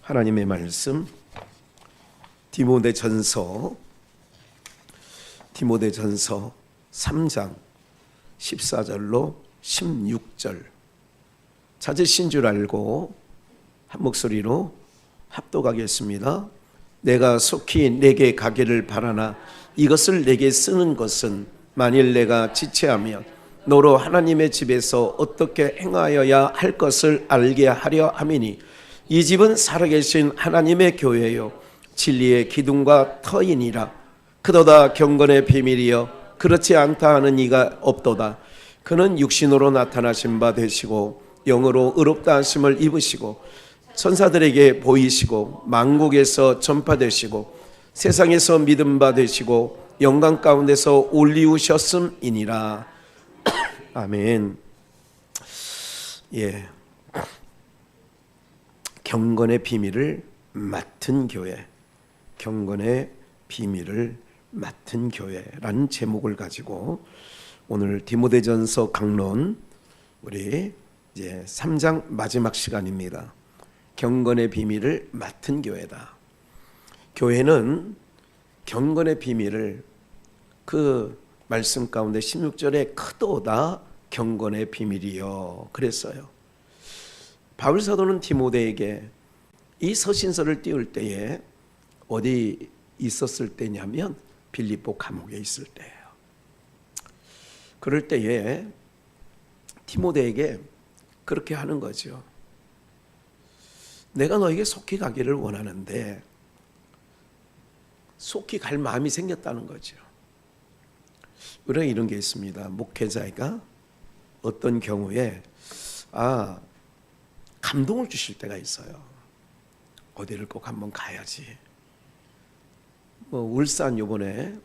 하나님의 말씀 디모데전서 3장 14절로 16절 찾으신 줄 알고 한 목소리로 합독하겠습니다. 내가 속히 내게 가기를 바라나 이것을 내게 쓰는 것은 만일 내가 지체하면 너로 하나님의 집에서 어떻게 행하여야 할 것을 알게 하려 함이니 이 집은 살아계신 하나님의 교회요 진리의 기둥과 터이니라. 그도다 경건의 비밀이여 그렇지 않다 하는 이가 없도다. 그는 육신으로 나타나신 바 되시고 영으로 의롭다 하심을 입으시고 천사들에게 보이시고 만국에서 전파되시고 세상에서 믿음 바 되시고 영광 가운데서 올리우셨음이니라. 아멘. 예, 경건의 비밀을 맡은 교회, 경건의 비밀을 맡은 교회라는 제목을 가지고 오늘 디모데전서 강론 우리 이제 3장 마지막 시간입니다. 경건의 비밀을 맡은 교회다. 교회는 경건의 비밀을 그 말씀 가운데 16절에 크도다 경건의 비밀이요 그랬어요. 바울 사도는 디모데에게 이 서신서를 띄울 때에 어디 있었을 때냐면 빌립보 감옥에 있을 때예요. 그럴 때에 디모데에게 그렇게 하는 거죠. 내가 너에게 속히 가기를 원하는데 속히 갈 마음이 생겼다는 거죠. 우리가 이런 게 있습니다. 목회자가 어떤 경우에 감동을 주실 때가 있어요. 어디를 꼭 한번 가야지. 울산 요번에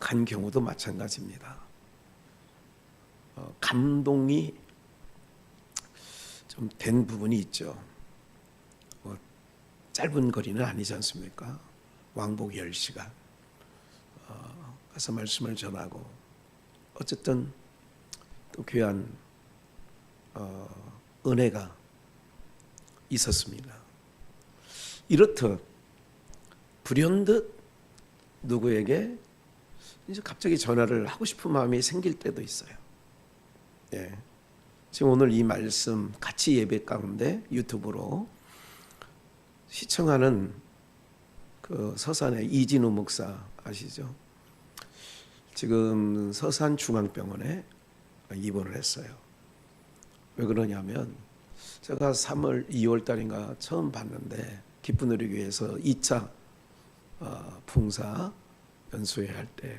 간 경우도 마찬가지입니다. 감동이 좀 된 부분이 있죠. 짧은 거리는 아니지 않습니까? 왕복 10시간 가서 말씀을 전하고 어쨌든 또 귀한 은혜가 있었습니다. 이렇듯 불현듯 누구에게 이제 갑자기 전화를 하고 싶은 마음이 생길 때도 있어요. 예. 지금 오늘 이 말씀 같이 예배 가운데 유튜브로 시청하는 그 서산의 이진우 목사 아시죠? 지금 서산 중앙병원에 입원을 했어요. 왜 그러냐면 제가 2월 달인가 처음 봤는데 기쁜우리교회에서 2차 풍사 연수회 할 때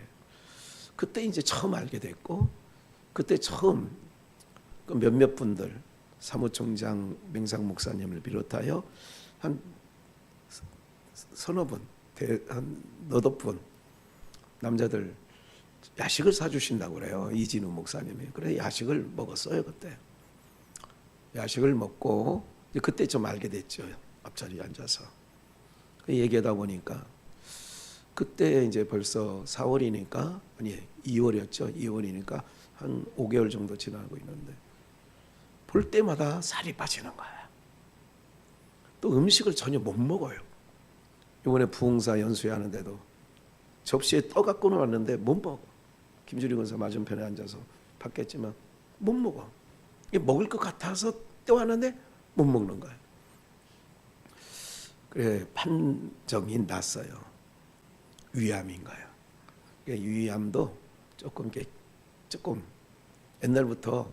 그때 이제 처음 알게 됐고 그때 처음 그 몇몇 분들 사무총장 맹상 목사님을 비롯하여 한 서너 분, 한 너덟 분 남자들 야식을 사주신다고 그래요. 이진우 목사님이. 그래 야식을 먹었어요 그때. 야식을 먹고 그때 좀 알게 됐죠. 앞자리에 앉아서 얘기하다 보니까 그때 이제 벌써 4월이니까 아니 2월이었죠. 2월이니까 한 5개월 정도 지나고 있는데 볼 때마다 살이 빠지는 거야. 또 음식을 전혀 못 먹어요. 이번에 부흥사 연수회 하는데도 접시에 떠 갖고 왔는데 못 먹어. 김주리 권사 맞은편에 앉아서 봤겠지만 못 먹어. 먹을 것 같아서 떼왔는데 못 먹는 거예요. 그래 판정이 났어요. 위암인 거예요. 위암도 조금 옛날부터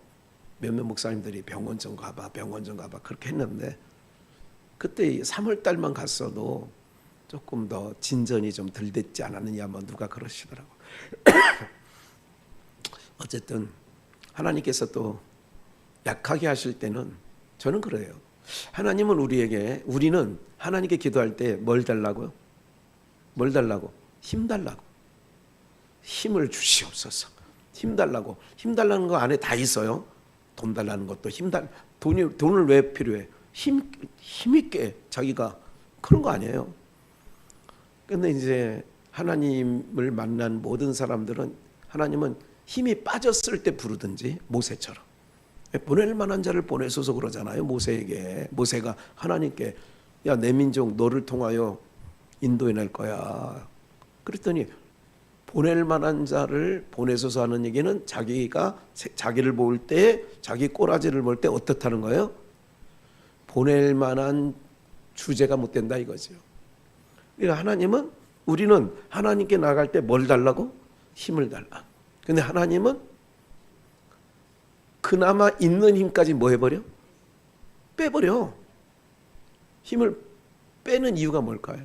몇몇 목사님들이 병원 좀 가봐 그렇게 했는데 그때 3월 달만 갔어도 조금 더 진전이 좀 덜 됐지 않았느냐 뭐 누가 그러시더라고. 어쨌든 하나님께서 또 약하게 하실 때는 저는 그래요. 하나님은 우리는 하나님께 기도할 때 뭘 달라고요? 뭘 달라고? 힘 달라고. 힘을 주시옵소서. 힘 달라고. 힘 달라는 거 안에 다 있어요. 돈 달라는 것도 돈을 왜 필요해? 힘있게 자기가 그런 거 아니에요. 근데 이제 하나님을 만난 모든 사람들은 하나님은 힘이 빠졌을 때 부르든지 모세처럼 보낼 만한 자를 보내소서 그러잖아요. 모세에게. 모세가 하나님께 야, 내 민족 너를 통하여 인도해낼 거야. 그랬더니 보낼 만한 자를 보내소서 하는 얘기는 자기가 자기를 볼 때, 자기 꼬라지를 볼 때 어떻다는 거예요? 보낼 만한 주제가 못 된다 이거죠. 그러니까 하나님은, 우리는 하나님께 나갈 때 뭘 달라고? 힘을 달라. 근데 하나님은 그나마 있는 힘까지 뭐 해버려? 빼버려. 힘을 빼는 이유가 뭘까요?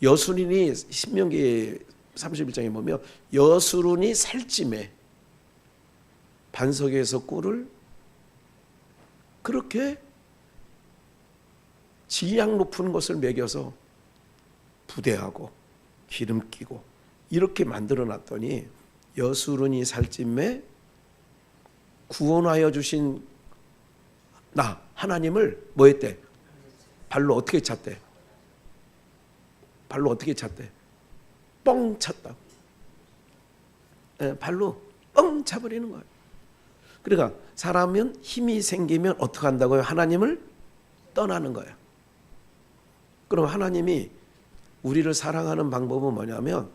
여수론이 신명기 31장에 보면 여수론이 살찜에 반석에서 꿀을 그렇게 질량 높은 것을 먹여서 부대하고 기름 끼고 이렇게 만들어 놨더니 여수론이 살찜에 구원하여 주신 나 하나님을 뭐 했대? 발로 어떻게 찼대? 발로 어떻게 찼대? 뻥 찼다. 발로 뻥 차버리는 거예요. 그러니까 사람은 힘이 생기면 어떻게 한다고요? 하나님을 떠나는 거예요. 그럼 하나님이 우리를 사랑하는 방법은 뭐냐면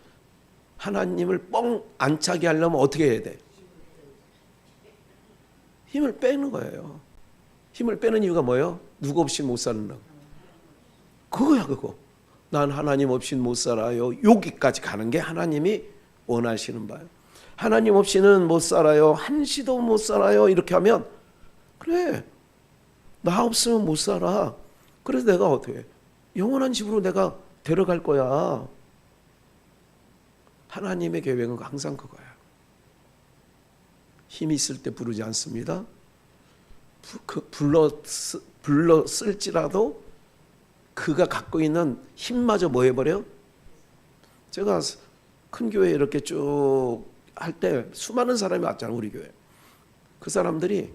하나님을 뻥 안 차게 하려면 어떻게 해야 돼? 힘을 빼는 거예요. 힘을 빼는 이유가 뭐예요? 누구 없이 못 사는 거. 그거야 그거. 난 하나님 없이 못 살아요. 여기까지 가는 게 하나님이 원하시는 바예요. 하나님 없이는 못 살아요. 한시도 못 살아요. 이렇게 하면 그래 나 없으면 못 살아. 그래서 내가 어떻게 해? 영원한 집으로 내가 데려갈 거야. 하나님의 계획은 항상 그거야. 힘이 있을 때 부르지 않습니다. 불렀을지라도 그가 갖고 있는 힘마저 뭐 해버려? 제가 큰 교회 이렇게 쭉 할 때 수많은 사람이 왔잖아요. 우리 교회. 그 사람들이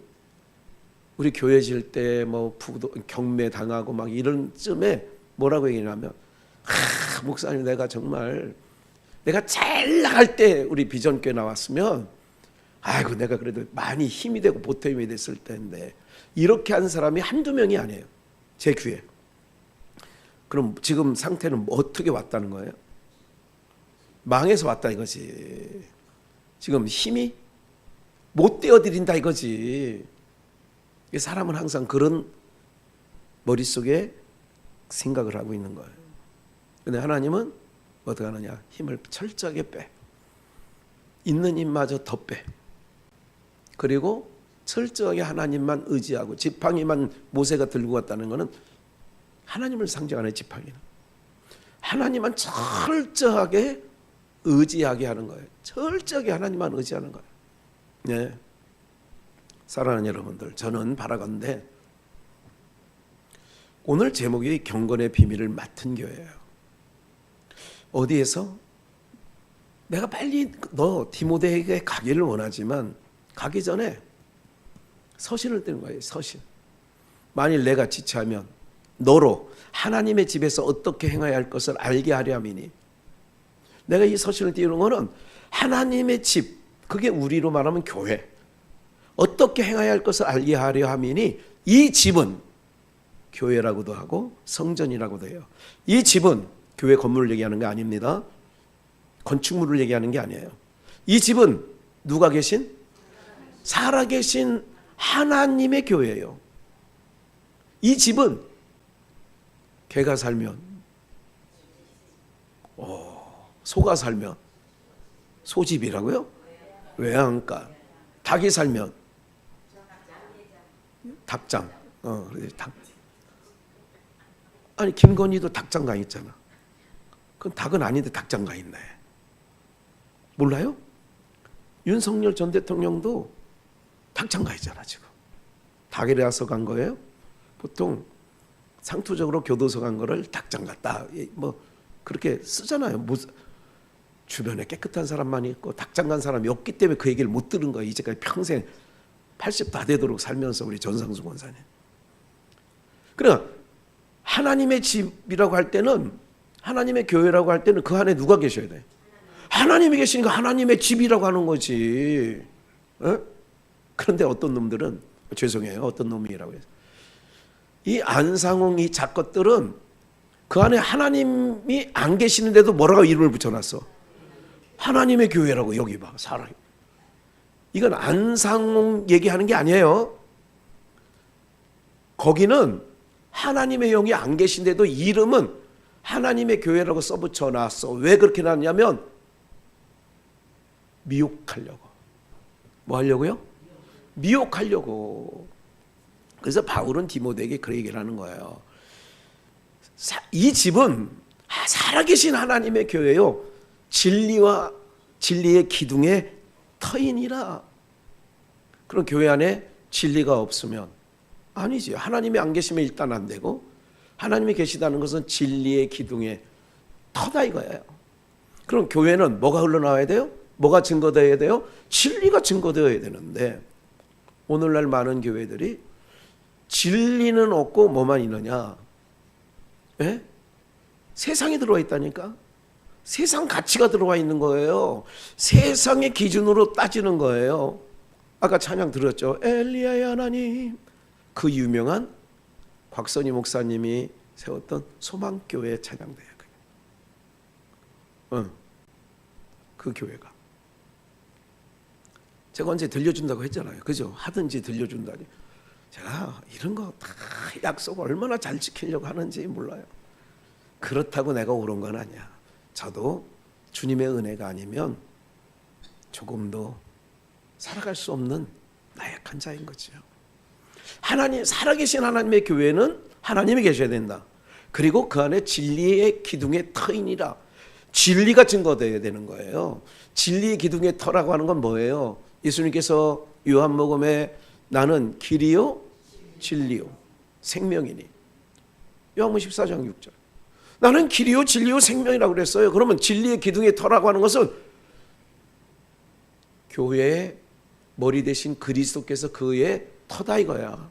우리 교회 질 때 뭐 경매 당하고 막 이런 쯤에 뭐라고 얘기하냐면 목사님 내가 정말 내가 잘 나갈 때 우리 비전교회 나왔으면 아이고 내가 그래도 많이 힘이 되고 보탬이 됐을 텐데 이렇게 한 사람이 한두 명이 아니에요. 제 귀에. 그럼 지금 상태는 어떻게 왔다는 거예요? 망해서 왔다 이거지. 지금 힘이 못 떼어드린다 이거지. 사람은 항상 그런 머릿속에 생각을 하고 있는 거예요. 근데 하나님은 어떻게 하느냐? 힘을 철저하게 빼. 있는 힘마저 더 빼. 그리고 철저하게 하나님만 의지하고 지팡이만 모세가 들고 왔다는 것은 하나님을 상징하는 지팡이는 하나님만 철저하게 의지하게 하는 거예요. 철저하게 하나님만 의지하는 거예요. 네. 사랑하는 여러분들, 저는 바라건대 오늘 제목이 경건의 비밀을 맡은 교회예요. 어디에서 내가 빨리 너 디모데에게 가기를 원하지만 가기 전에 서신을 떼는 거예요. 서신. 만일 내가 지체하면 너로 하나님의 집에서 어떻게 행해야 할 것을 알게 하려 함이니. 내가 이 서신을 띄우는 것은 하나님의 집, 그게 우리로 말하면 교회, 어떻게 행해야 할 것을 알게 하려 함이니 이 집은 교회라고도 하고 성전이라고도 해요. 이 집은 교회 건물을 얘기하는 게 아닙니다. 건축물을 얘기하는 게 아니에요. 이 집은 누가 계신? 살아계신 하나님의 교회예요. 이 집은 개가 살면 소가 살면 소집이라고요? 외양간. 닭이 살면 닭장. 아니 김건희도 닭장가 있잖아. 그건 닭은 아닌데 닭장가 있네. 몰라요? 윤석열 전 대통령도 닭장가 있잖아 지금. 닭이라서 간 거예요? 보통 상투적으로 교도소 간 거를 닭장 갔다 뭐 그렇게 쓰잖아요. 주변에 깨끗한 사람만 있고 닭장 간 사람이 없기 때문에 그 얘기를 못 들은 거예요. 이제까지 평생 80 다 되도록 살면서 우리 전상수 권사님. 그러나 하나님의 집이라고 할 때는 하나님의 교회라고 할 때는 그 안에 누가 계셔야 돼? 하나님이 계시니까 하나님의 집이라고 하는 거지. 어? 그런데 어떤 놈들은 죄송해요. 어떤 놈이라고 해서. 이 안상홍 이 작것들은 그 안에 하나님이 안 계시는데도 뭐라고 이름을 붙여놨어? 하나님의 교회라고. 여기 봐. 사람. 이건 안상홍 얘기하는 게 아니에요. 거기는 하나님의 영이 안 계신데도 이름은 하나님의 교회라고 써붙여놨어. 왜 그렇게 놨냐면 미혹하려고. 뭐 하려고요? 미혹하려고. 그래서 바울은 디모데에게 그 얘기를 하는 거예요. 이 집은 살아계신 하나님의 교회요, 진리와 진리의 기둥의 터이니라. 그럼 교회 안에 진리가 없으면 아니지. 하나님이 안 계시면 일단 안 되고, 하나님이 계시다는 것은 진리의 기둥의 터다 이거예요. 그럼 교회는 뭐가 흘러나와야 돼요? 뭐가 증거되어야 돼요? 진리가 증거되어야 되는데, 오늘날 많은 교회들이 진리는 없고 뭐만 있느냐? 예? 세상이 들어와 있다니까. 세상 가치가 들어와 있는 거예요. 세상의 기준으로 따지는 거예요. 아까 찬양 들었죠? 엘리야의 하나님. 그 유명한 곽선희 목사님이 세웠던 소망교회 찬양대예요. 그 교회가. 제가 언제 들려준다고 했잖아요. 그죠? 하든지 들려준다니. 제가 이런 거 다 약속 얼마나 잘 지키려고 하는지 몰라요. 그렇다고 내가 옳은 건 아니야. 저도 주님의 은혜가 아니면 조금도 살아갈 수 없는 나약한 자인 거죠. 하나님, 살아계신 하나님의 교회는 하나님이 계셔야 된다. 그리고 그 안에 진리의 기둥의 터이니라. 진리가 증거되어야 되는 거예요. 진리의 기둥의 터라고 하는 건 뭐예요? 예수님께서 요한복음에 나는 길이요 진리요 생명이니, 요한복음 14장 6절. 나는 길이요 진리요 생명이라고 그랬어요. 그러면 진리의 기둥의 터라고 하는 것은 교회의 머리 대신 그리스도께서 그의 터다 이거야.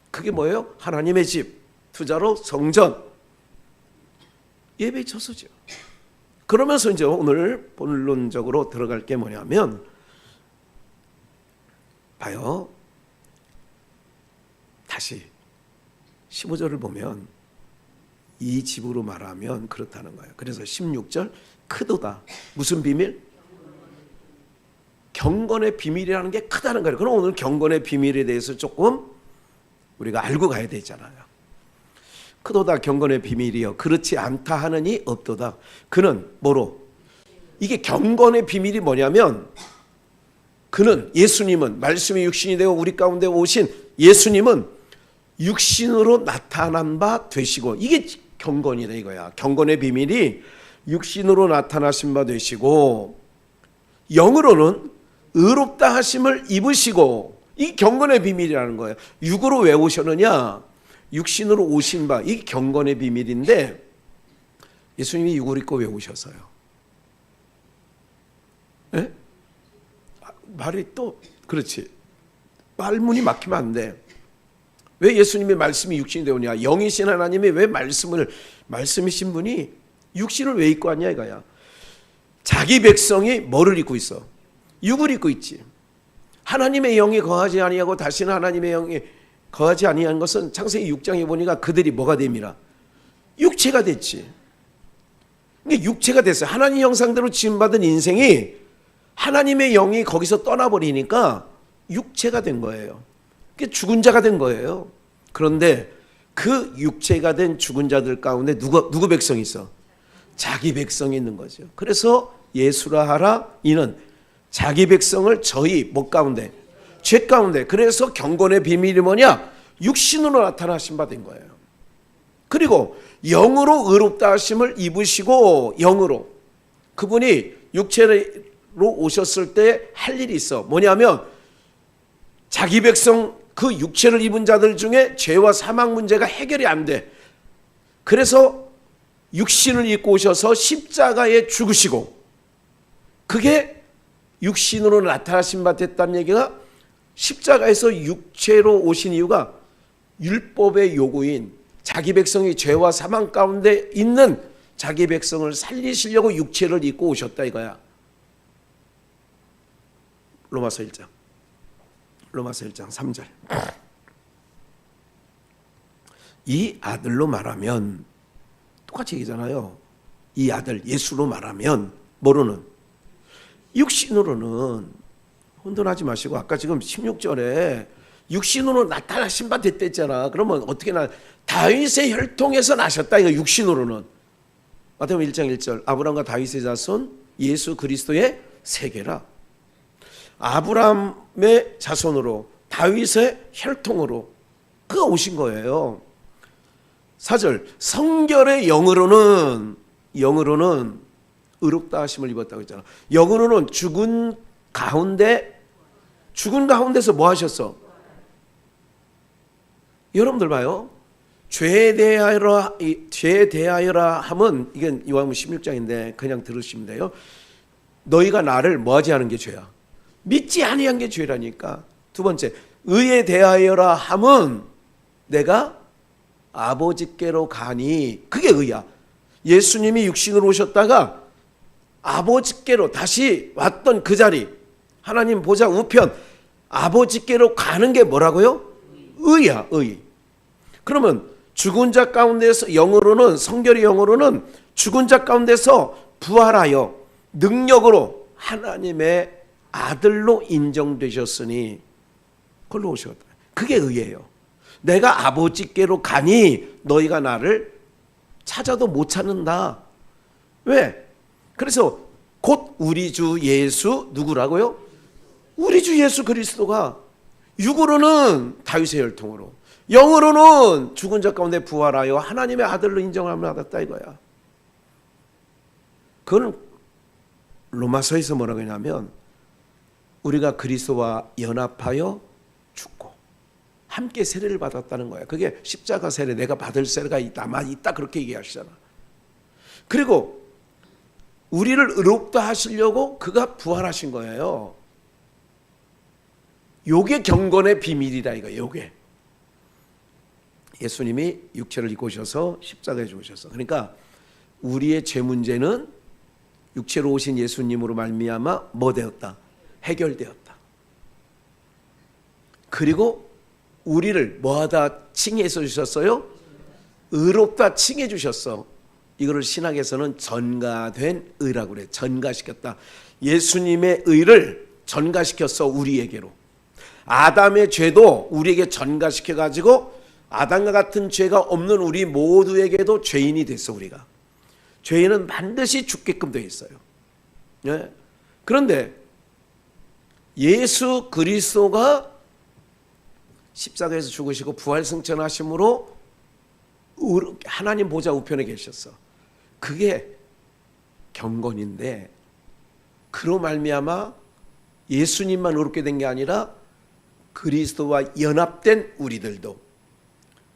그게 뭐예요? 하나님의 집, 투자로 성전, 예배 처소죠. 그러면서 이제 오늘 본론적으로 들어갈 게 뭐냐면, 봐요. 다시 15절을 보면 이 집으로 말하면 그렇다는 거예요. 그래서 16절 크도다. 무슨 비밀? 경건의 비밀이라는 게 크다는 거예요. 그럼 오늘 경건의 비밀에 대해서 조금 우리가 알고 가야 되잖아요. 크도다 경건의 비밀이요 그렇지 않다 하느니 없도다. 그는 뭐로? 이게 경건의 비밀이 뭐냐면, 그는, 예수님은, 말씀이 육신이 되어 우리 가운데 오신 예수님은 육신으로 나타난 바 되시고, 이게 경건이다 이거야. 경건의 비밀이 육신으로 나타나신 바 되시고, 영으로는 의롭다 하심을 입으시고, 이 경건의 비밀이라는 거예요. 육으로 왜 오셨느냐? 육신으로 오신 바, 이 경건의 비밀인데, 예수님이 육을 입고 왜 오셨어요? 네? 말이 또 그렇지. 말문이 막히면 안 돼. 왜 예수님의 말씀이 육신이 되오냐? 영이신 하나님이 왜 말씀이신 분이 육신을 왜 입고 왔냐 이거야. 자기 백성이 뭐를 입고 있어? 육을 입고 있지. 하나님의 영이 거하지 아니하고 다시는 하나님의 영이 거하지 아니한 것은 창세기 6장에 보니까 그들이 뭐가 됨이라? 육체가 됐지. 근데 육체가 됐어요. 하나님 형상대로 지음받은 인생이 하나님의 영이 거기서 떠나버리니까 육체가 된 거예요. 그게 죽은 자가 된 거예요. 그런데 그 육체가 된 죽은 자들 가운데 누구 백성이 있어? 자기 백성이 있는 거죠. 그래서 예수라 하라 이는 자기 백성을 저희 뭐 가운데? 죄 가운데. 그래서 경건의 비밀이 뭐냐? 육신으로 나타나신 바 된 거예요. 그리고 영으로 의롭다 하심을 입으시고, 영으로 그분이 육체로 오셨을 때 할 일이 있어. 뭐냐면 자기 백성 그 육체를 입은 자들 중에 죄와 사망 문제가 해결이 안 돼. 그래서 육신을 입고 오셔서 십자가에 죽으시고, 그게 육신으로 나타나신 바 됐다는 얘기가, 십자가에서 육체로 오신 이유가 율법의 요구인 자기 백성이 죄와 사망 가운데 있는 자기 백성을 살리시려고 육체를 입고 오셨다 이거야. 로마서 1장. 로마서 1장 3절. 이 아들로 말하면 똑같이 얘기잖아요. 이 아들 예수로 말하면 뭐로는? 육신으로는. 혼돈하지 마시고 아까 지금 16절에 육신으로 나타나신 바 됐댔잖아. 그러면 어떻게 다윗의 혈통에서 나셨다 이거. 육신으로는 마태복음 1장 1절 아브라함과 다윗의 자손 예수 그리스도의 세계라. 아브라함의 자손으로 다윗의 혈통으로 그가 오신 거예요. 4절 성결의 영으로는 의롭다 하심을 입었다고 했잖아. 영으로는 죽은 가운데서 뭐 하셨어? 여러분들 봐요. 죄에 대하여라 함은 이건 요한복음 16장인데 그냥 들으시면 돼요. 너희가 나를 뭐하지 않은 게 죄야? 믿지 아니한 게 죄라니까. 두 번째, 의에 대하여라 함은 내가 아버지께로 가니 그게 의야. 예수님이 육신으로 오셨다가 아버지께로 다시 왔던 그 자리, 하나님 보좌 우편 아버지께로 가는 게 뭐라고요? 의야, 의. 그러면 죽은 자 가운데서 영으로는, 성결의 영으로는 죽은 자 가운데서 부활하여 능력으로 하나님의 아들로 인정되셨으니 그걸로 오셨다. 그게 의예요. 내가 아버지께로 가니 너희가 나를 찾아도 못 찾는다. 왜? 그래서 곧 우리 주 예수 누구라고요? 우리 주 예수 그리스도가 육으로는 다윗의 혈통으로, 영으로는 죽은 자 가운데 부활하여 하나님의 아들로 인정함을 받았다 이거야. 그건 로마서에서 뭐라고 했냐면 우리가 그리스도와 연합하여 죽고 함께 세례를 받았다는 거야. 그게 십자가 세례, 내가 받을 세례가 남아 있다 그렇게 얘기하시잖아. 그리고 우리를 의롭다 하시려고 그가 부활하신 거예요. 요게 경건의 비밀이다 이거. 요게 예수님이 육체를 입고 오셔서 십자가에 죽으셔서, 그러니까 우리의 죄 문제는 육체로 오신 예수님으로 말미암아 뭐 되었다? 해결되었다. 그리고 우리를 뭐하다 칭해 주셨어요? 의롭다 칭해 주셨어. 이거를 신학에서는 전가된 의라고 그래. 전가시켰다. 예수님의 의를 전가시켰어 우리에게로. 아담의 죄도 우리에게 전가시켜가지고 아담과 같은 죄가 없는 우리 모두에게도 죄인이 됐어. 우리가 죄인은 반드시 죽게끔 되어 있어요. 예. 그런데 예수 그리스도가 십자가에서 죽으시고 부활승천하심으로 하나님 보좌 우편에 계셨어. 그게 경건인데, 그로 말미암아 예수님만 의롭게 된 게 아니라 그리스도와 연합된 우리들도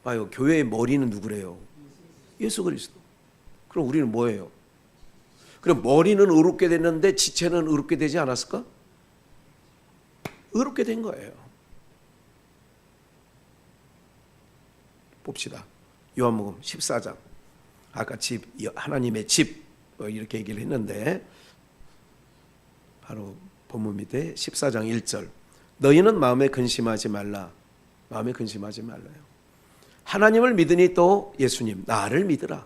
봐요. 교회의 머리는 누구래요? 예수 그리스도. 그럼 우리는 뭐예요? 그럼 머리는 의롭게 됐는데 지체는 의롭게 되지 않았을까? 의롭게 된 거예요. 봅시다. 요한복음 14장. 아까 집, 하나님의 집 이렇게 얘기를 했는데 바로 본문 밑에 14장 1절. 너희는 마음에 근심하지 말라. 마음에 근심하지 말라요. 하나님을 믿으니 또 예수님 나를 믿으라.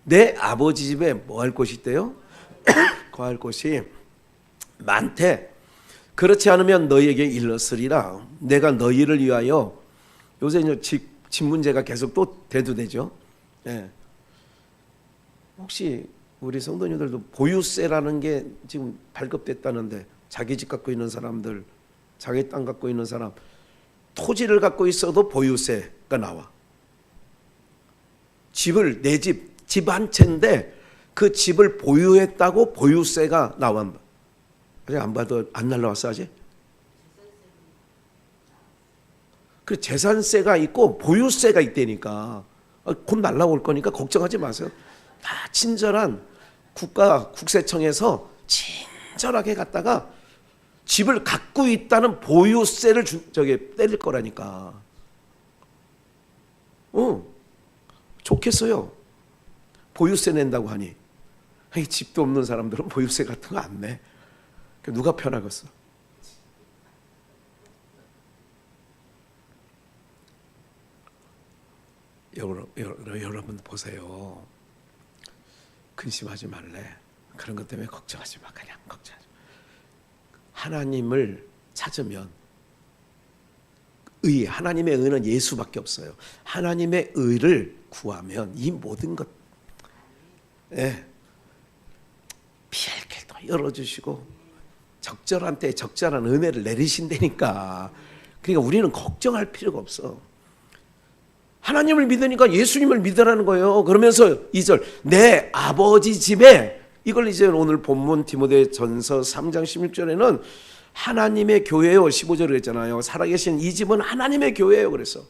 내 아버지 집에 뭐 할 곳이 있대요? 거할 곳이 많대. 그렇지 않으면 너희에게 일렀으리라. 내가 너희를 위하여, 요새 이제 집 문제가 계속 또 대두되죠. 예. 혹시 우리 성도님들도 보유세라는 게 지금 발급됐다는데, 자기 집 갖고 있는 사람들, 자기 땅 갖고 있는 사람, 토지를 갖고 있어도 보유세가 나와. 집을, 내 집 한 채인데 그 집을 보유했다고 보유세가 나와. 아직 안 봐도 안 날라왔어 아직? 그 재산세가 있고 보유세가 있다니까. 곧 날라올 거니까 걱정하지 마세요. 다 친절한 국세청에서 친절하게 갔다가 집을 갖고 있다는 보유세를 때릴 거라니까. 좋겠어요. 보유세 낸다고 하니. 집도 없는 사람들은 보유세 같은 거 안 내. 누가 편하겠어? 여러분 보세요. 근심하지 말래. 그런 것 때문에 걱정하지 마. 그냥 걱정하지 마. 하나님을 찾으면 하나님의 의는 예수밖에 없어요. 하나님의 의를 구하면 이 모든 것 피할 길도 열어주시고 적절한 때에 적절한 은혜를 내리신다니까. 그러니까 우리는 걱정할 필요가 없어. 하나님을 믿으니까 예수님을 믿으라는 거예요. 그러면서 2절 내 아버지 집에, 이걸 이제 오늘 본문 디모데전서 3장 16절에는 하나님의 교회요 15절을 했잖아요. 살아계신 이 집은 하나님의 교회예요. 그래서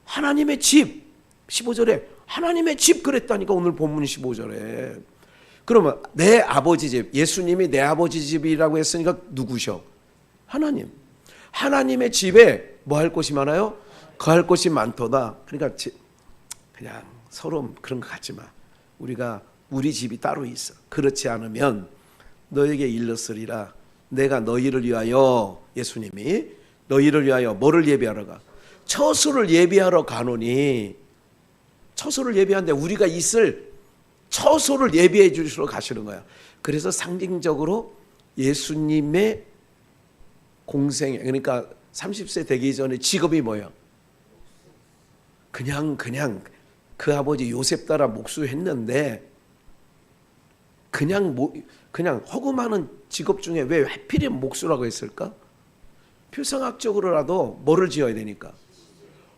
하나님의 집 15절에 하나님의 집 그랬다니까. 오늘 본문 15절에. 그러면 내 아버지 집, 예수님이 내 아버지 집이라고 했으니까 누구셔? 하나님. 하나님의 집에 뭐 할 곳이 많아요? 거할 곳이 많도다. 그러니까 그냥 서로 그런 거 갖지 마. 우리 집이 따로 있어. 그렇지 않으면 너에게 일렀으리라. 내가 너희를 위하여, 예수님이 너희를 위하여 뭐를 예비하러 가? 처소를 예비하러 가노니. 처소를 예비하는데 우리가 있을 처소를 예비해 주시러 가시는 거야. 그래서 상징적으로 예수님의 공생, 그러니까 30세 되기 전에 직업이 뭐예요? 그냥 그 아버지 요셉 따라 목수했는데 그냥 허구많은 직업 중에 왜 하필이면 목수라고 했을까? 표상학적으로라도 뭐를 지어야 되니까.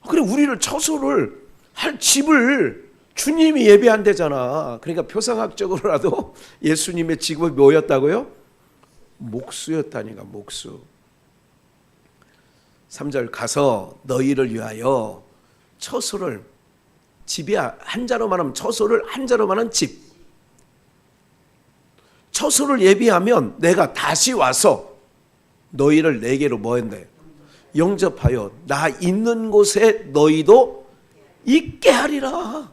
그래, 우리를 처소를 할 집을 주님이 예비한대잖아. 그러니까 표상학적으로라도 예수님의 직업이 뭐였다고요? 목수였다니까. 목수. 3절 가서 너희를 위하여 처소를, 집이 한자로 말하면 처소를, 한자로 말하면 집. 처소를 예비하면 내가 다시 와서 너희를 내게로 뭐 한대? 영접하여 나 있는 곳에 너희도 있게 하리라.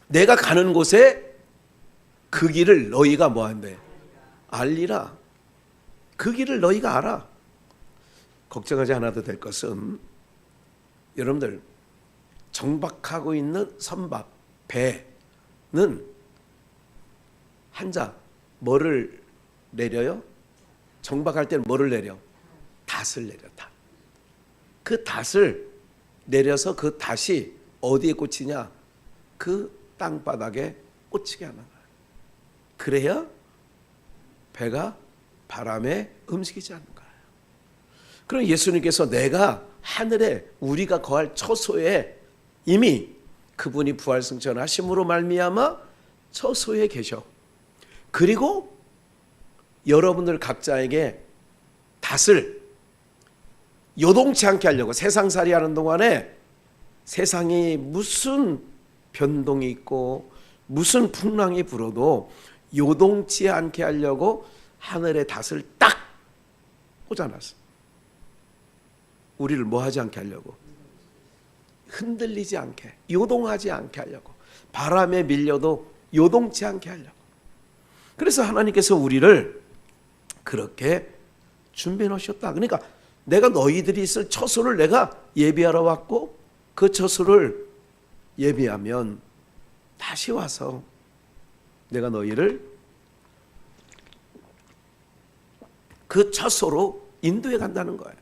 내가 가는 곳에 그 길을 너희가 뭐 한대? 알리라. 그 길을 너희가 알아. 걱정하지 않아도 될 것은 여러분들 정박하고 있는 선박 배는 한자 뭐를 내려요? 정박할 때는 뭐를 내려? 닷을 내려. 닷. 그 닷을 내려서 그 닷이 어디에 꽂히냐? 그 땅바닥에 꽂히게 하는 거야. 그래야 배가 바람에 움직이지 않는 거예요. 그럼 예수님께서 내가 하늘에 우리가 거할 처소에 이미 그분이 부활승천하심으로 말미암아 처소에 계셔. 그리고 여러분들 각자에게 닷을 요동치 않게 하려고, 세상살이 하는 동안에 세상이 무슨 변동이 있고 무슨 풍랑이 불어도 요동치 않게 하려고 하늘의 닷을 딱 꽂아놨어. 우리를 뭐 하지 않게 하려고? 흔들리지 않게, 요동하지 않게 하려고. 바람에 밀려도 요동치 않게 하려고. 그래서 하나님께서 우리를 그렇게 준비해 놓으셨다. 그러니까 내가 너희들이 있을 처소를 내가 예비하러 왔고, 그 처소를 예비하면 다시 와서 내가 너희를 그 처소로 인도해 간다는 거예요.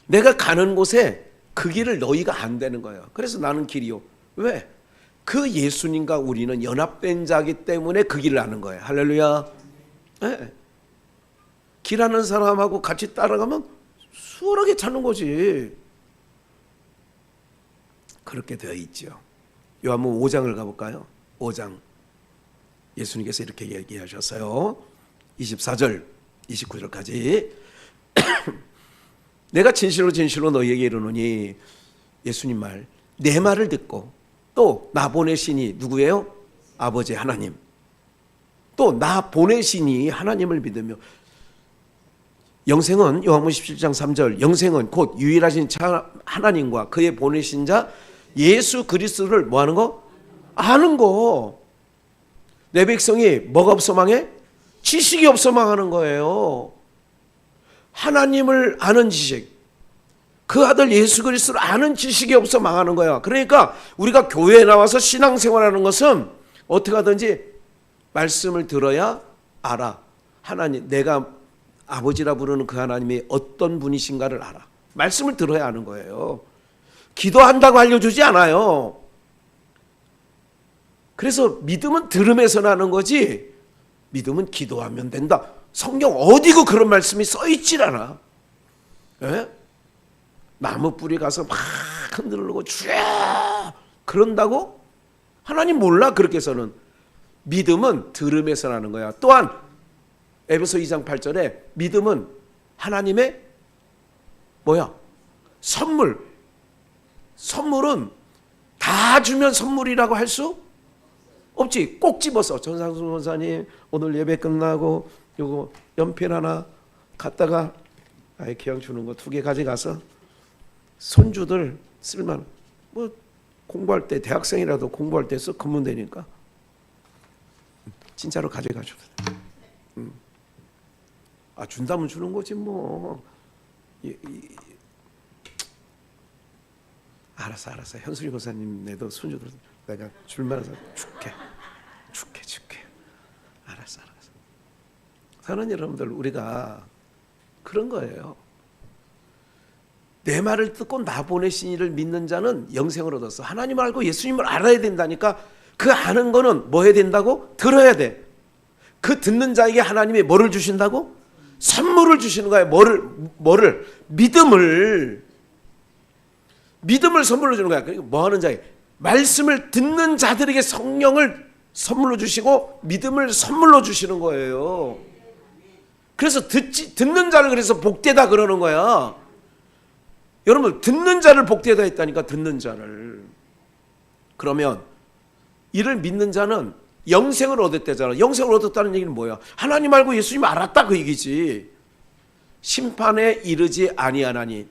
내가 가는 곳에 그 길을 너희가 안 되는 거예요. 그래서 나는 길이요. 왜? 그 예수님과 우리는 연합된 자이기 때문에 그 길을 아는 거예요. 할렐루야. 네. 길하는 사람하고 같이 따라가면 수월하게 찾는 거지. 그렇게 되어 있죠. 요한복음 5장을 가볼까요? 5장. 예수님께서 이렇게 얘기하셨어요. 24절, 29절까지. 내가 진실로 진실로 너희에게 이르노니, 예수님 말, 내 말을 듣고 또 나 보내시니 누구예요? 아버지 하나님. 또 나 보내시니 하나님을 믿으며, 영생은 요한복음 17장 3절, 영생은 곧 유일하신 하나님과 그의 보내신 자 예수 그리스도를 뭐 하는 거? 아는 거. 내 백성이 뭐가 없어 망해? 지식이 없어 망하는 거예요. 하나님을 아는 지식, 그 아들 예수 그리스도를 아는 지식이 없어 망하는 거야. 그러니까 우리가 교회에 나와서 신앙생활하는 것은 어떻게 하든지 말씀을 들어야 알아. 하나님, 내가 아버지라 부르는 그 하나님이 어떤 분이신가를 알아. 말씀을 들어야 아는 거예요. 기도한다고 알려주지 않아요. 그래서 믿음은 들음에서 나는 거지, 믿음은 기도하면 된다. 성경 어디고 그런 말씀이 써있질 않아. 예? 나무 뿌리 가서 막 흔들고 주야 그런다고? 하나님 몰라. 그렇게 해서는. 믿음은 들음에서 나는 거야. 또한 에베소 2장 8절에 믿음은 하나님의 뭐야? 선물은 다 주면 선물이라고 할 수 없지. 꼭 집어서 전상수 원사님 오늘 예배 끝나고 요거 연필 하나 갖다가 아예 기왕 주는 거 2개 가져가서 손주들 쓸만, 뭐 공부할 때 대학생이라도 공부할 때 쓰면 되니까 진짜로 가져가 줘도 돼. 아, 준다면 주는 거지 뭐. 알았어. 현수리 고사님네도 손주들 내가 줄만해서 줄게. 알았어. 사는 여러분들, 우리가 그런 거예요. 내 말을 듣고 나 보내신 이를 믿는 자는 영생을 얻었어. 하나님 알고 예수님을 알아야 된다니까. 그 아는 거는 뭐 해야 된다고? 들어야 돼. 그 듣는 자에게 하나님이 뭐를 주신다고? 선물을 주시는 거예요. 뭐를? 믿음을 선물로 주는 거야. 그러니까 뭐 하는 자에게? 말씀을 듣는 자들에게 성령을 선물로 주시고 믿음을 선물로 주시는 거예요. 그래서 듣는 자를 그래서 복되다 그러는 거야. 여러분, 듣는 자를 복되다 했다니까. 듣는 자를. 그러면 이를 믿는 자는 영생을 얻었대잖아. 영생을 얻었다는 얘기는 뭐야? 하나님 알고 예수님 알았다 그 얘기지. 심판에 이르지 아니하나니.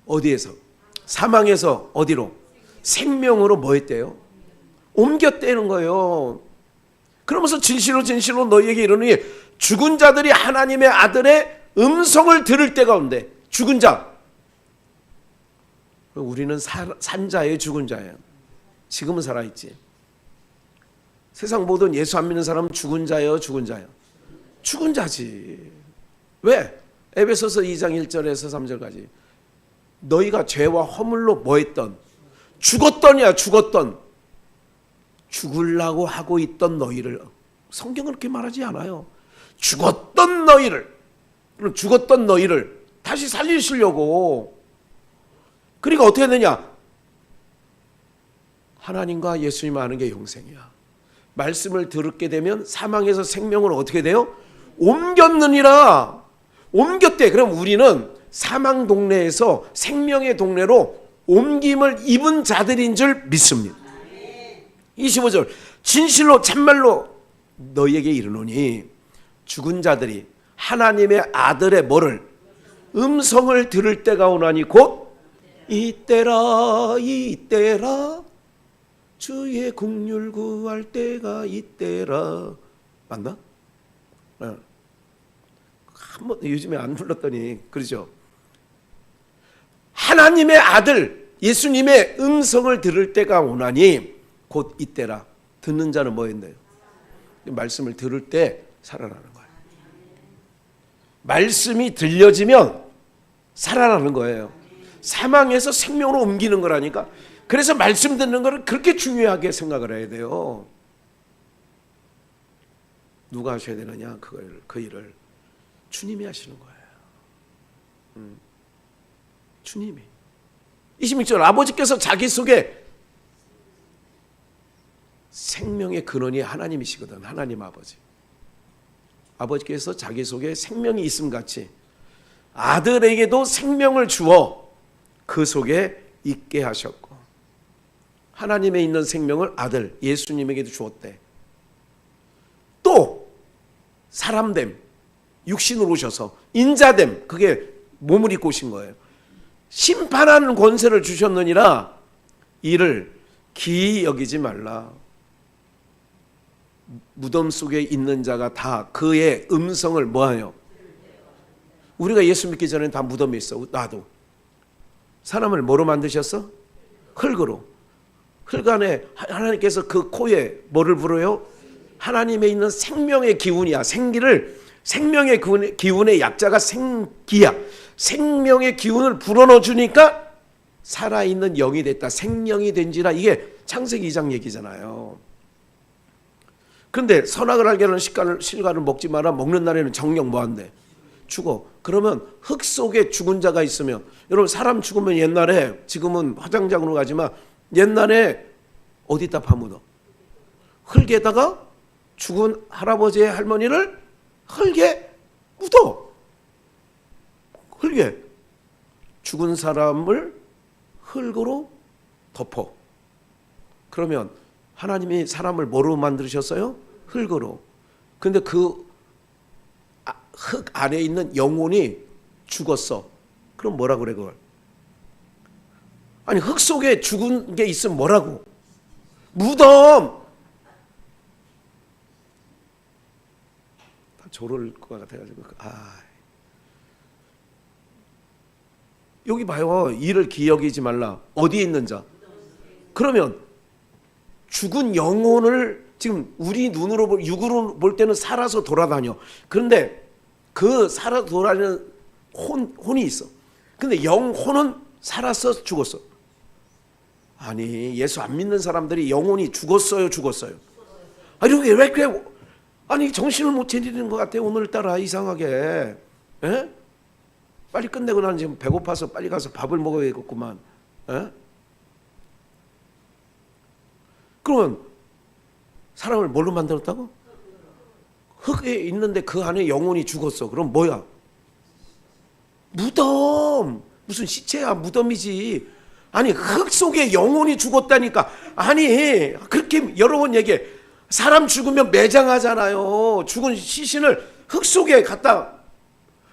어디에서? 사망에서 어디로? 생명으로 뭐 했대요? 옮겼대는 거예요. 그러면서 진실로 너희에게 이르노니 죽은 자들이 하나님의 아들의 음성을 들을 때가 온대. 죽은 자. 우리는 산 자예요, 죽은 자예요? 지금은 살아있지. 세상 모든 예수 안 믿는 사람은 죽은 자예요, 죽은 자예요? 죽은 자지. 왜? 에베소서 2장 1절에서 3절까지 너희가 죄와 허물로 뭐 했던? 죽었던이야. 죽으려고 하고 있던 너희를. 성경은 그렇게 말하지 않아요. 죽었던 너희를 다시 살리시려고. 그러니까 어떻게 되냐? 하나님과 예수님 아는 게 영생이야. 말씀을 들었게 되면 사망에서 생명으로 어떻게 돼요? 옮겼느니라. 옮겼대. 그럼 우리는 사망 동네에서 생명의 동네로 옮김을 입은 자들인 줄 믿습니다. 25절 진실로 참말로 너희에게 이르노니 죽은 자들이 하나님의 아들의 뭐를? 음성을 들을 때가 오나니 곧 이때라 주의 긍휼 구할 때가 이때라. 맞나? 한번 요즘에 안 불렀더니 그러죠. 하나님의 아들 예수님의 음성을 들을 때가 오나니 곧 이때라. 듣는 자는 뭐 했나요? 말씀을 들을 때 살아나는 거예요. 말씀이 들려지면 살아나는 거예요. 사망에서 생명으로 옮기는 거라니까. 그래서 말씀 듣는 거를 그렇게 중요하게 생각을 해야 돼요. 누가 하셔야 되느냐? 그 일을 주님이 하시는 거예요. 주님이. 26절 아버지께서 자기 속에 생명의 근원이 하나님이시거든. 하나님 아버지. 아버지께서 자기 속에 생명이 있음 같이 아들에게도 생명을 주어 그 속에 있게 하셨고 하나님에 있는 생명을 아들 예수님에게도 주었대. 또 사람됨 육신으로 오셔서 인자됨 그게 몸을 입고 오신 거예요. 심판하는 권세를 주셨느니라 이를 기이 여기지 말라. 무덤 속에 있는 자가 다 그의 음성을 뭐하요? 우리가 예수 믿기 전에 다 무덤에 있어. 나도. 사람을 뭐로 만드셨어? 흙으로. 흙 안에 하나님께서 그 코에 뭐를 불어요? 하나님에 있는 생명의 기운이야. 생명의 기운의 약자가 생기야. 생명의 기운을 불어넣어 주니까 살아있는 영이 됐다. 생명이 된지라. 이게 창세기 2장 얘기잖아요. 그런데 선악을 알게 하는 실과를 먹지 마라. 먹는 날에는 정령 뭐한대? 죽어. 그러면 흙 속에 죽은 자가 있으면, 여러분 사람 죽으면 옛날에, 지금은 화장장으로 가지만 옛날에 어디다 파묻어? 흙에다가 죽은 할아버지의 할머니를 흙에 묻어. 흙에 죽은 사람을 흙으로 덮어. 그러면 하나님이 사람을 뭐로 만드셨어요? 흙으로. 근데 그 흙 안에 있는 영혼이 죽었어. 그럼 뭐라 그래 그걸? 아니 흙 속에 죽은 게 있으면 뭐라고? 무덤. 다 조를 것 같아가지고. 여기 봐요. 이를 기여기지 말라. 어디에 있는 자? 그러면 죽은 영혼을 지금 우리 눈으로 육으로 볼 때는 살아서 돌아다녀. 그런데 그 살아 돌아다니는 혼이 있어. 근데 영혼은 살았어, 죽었어? 아니 예수 안 믿는 사람들이 영혼이 죽었어요, 죽었어요? 아니 왜 그래? 아니 정신을 못 차리는 것 같아 오늘따라 이상하게. 에? 빨리 끝내고 나는 지금 배고파서 빨리 가서 밥을 먹어야겠구만. 에? 그러면 사람을 뭘로 만들었다고? 흙에 있는데 그 안에 영혼이 죽었어. 그럼 뭐야? 무덤. 무슨 시체야? 무덤이지. 아니 흙 속에 영혼이 죽었다니까. 아니 그렇게 여러 번 얘기해. 사람 죽으면 매장하잖아요. 죽은 시신을 흙 속에 갖다,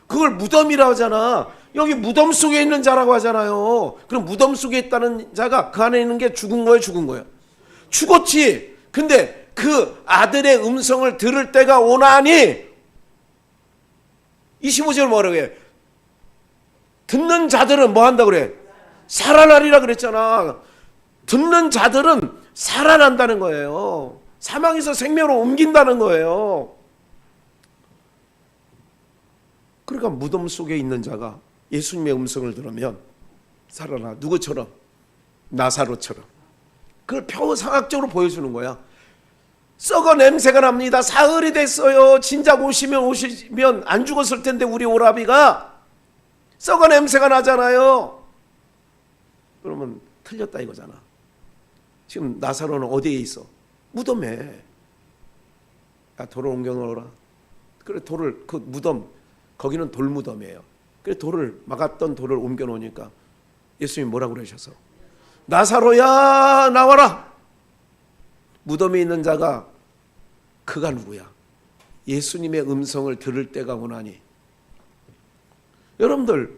그걸 무덤이라고 하잖아. 여기 무덤 속에 있는 자라고 하잖아요. 그럼 무덤 속에 있다는 자가 그 안에 있는 게 죽은 거예요, 죽은 거야? 죽었지. 근데 그 아들의 음성을 들을 때가 오나니, 25절 뭐라고 해? 듣는 자들은 뭐 한다 그래? 살아나리라 그랬잖아. 듣는 자들은 살아난다는 거예요. 사망에서 생명으로 옮긴다는 거예요. 그러니까 무덤 속에 있는 자가 예수님의 음성을 들으면 살아나. 누구처럼? 나사로처럼. 그걸 표상학적으로 보여주는 거야. 썩어 냄새가 납니다. 사흘이 됐어요. 진작 오시면 안 죽었을 텐데 우리 오라비가. 썩어 냄새가 나잖아요. 그러면 틀렸다 이거잖아. 지금 나사로는 어디에 있어? 무덤에. 야, 돌을 옮겨 놓으라. 그래, 돌을, 그 무덤, 거기는 돌무덤이에요. 그래, 돌을, 막았던 돌을 옮겨 놓으니까 예수님이 뭐라고 그러셔서? 나사로야, 나와라! 무덤에 있는 자가, 그가 누구야? 예수님의 음성을 들을 때가 오나니. 여러분들,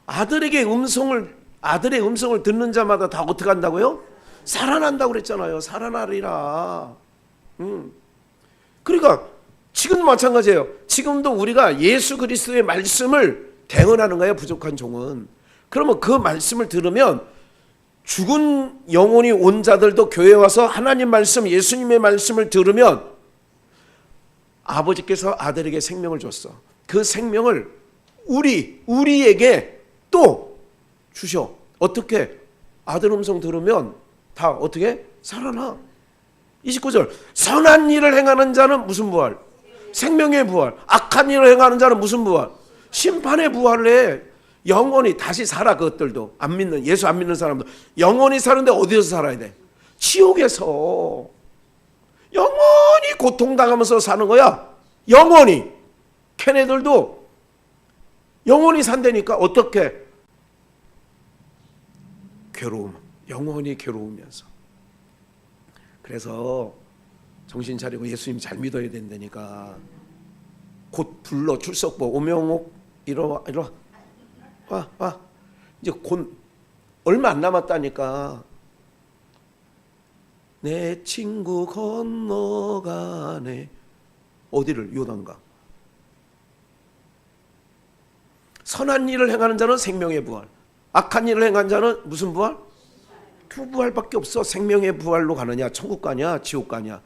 아들의 음성을 듣는 자마다 다 어떻게 한다고요? 살아난다고 그랬잖아요. 살아나리라. 그러니까 지금도 마찬가지예요. 지금도 우리가 예수 그리스도의 말씀을 대언하는 거예요, 부족한 종은. 그러면 그 말씀을 들으면 죽은 영혼이 온 자들도 교회에 와서 하나님 말씀, 예수님의 말씀을 들으면 아버지께서 아들에게 생명을 줬어. 그 생명을 우리에게 또 주셔. 어떻게? 아들 음성 들으면 다 어떻게? 살아나. 29절. 선한 일을 행하는 자는 무슨 부활? 생명의 부활. 악한 일을 행하는 자는 무슨 부활? 심판의 부활을 해. 영원히 다시 살아. 그것들도 안 믿는, 예수 안 믿는 사람도 영원히 사는데 어디서 살아야 돼? 지옥에서 영원히 고통당하면서 사는 거야. 영원히. 걔네들도 영원히 산다니까. 어떻게? 괴로움. 영원히 괴로우면서. 그래서 정신 차리고 예수님 잘 믿어야 된다니까. 곧 불러. 출석부 오명옥 이리와 와. 이제 곧 얼마 안 남았다니까. 내 친구 건너가네. 어디를? 요단가. 선한 일을 행하는 자는 생명의 부활. 악한 일을 행한 자는 무슨 부활? 두 부활밖에 없어. 생명의 부활로 가느냐, 천국 가냐, 지옥 가냐.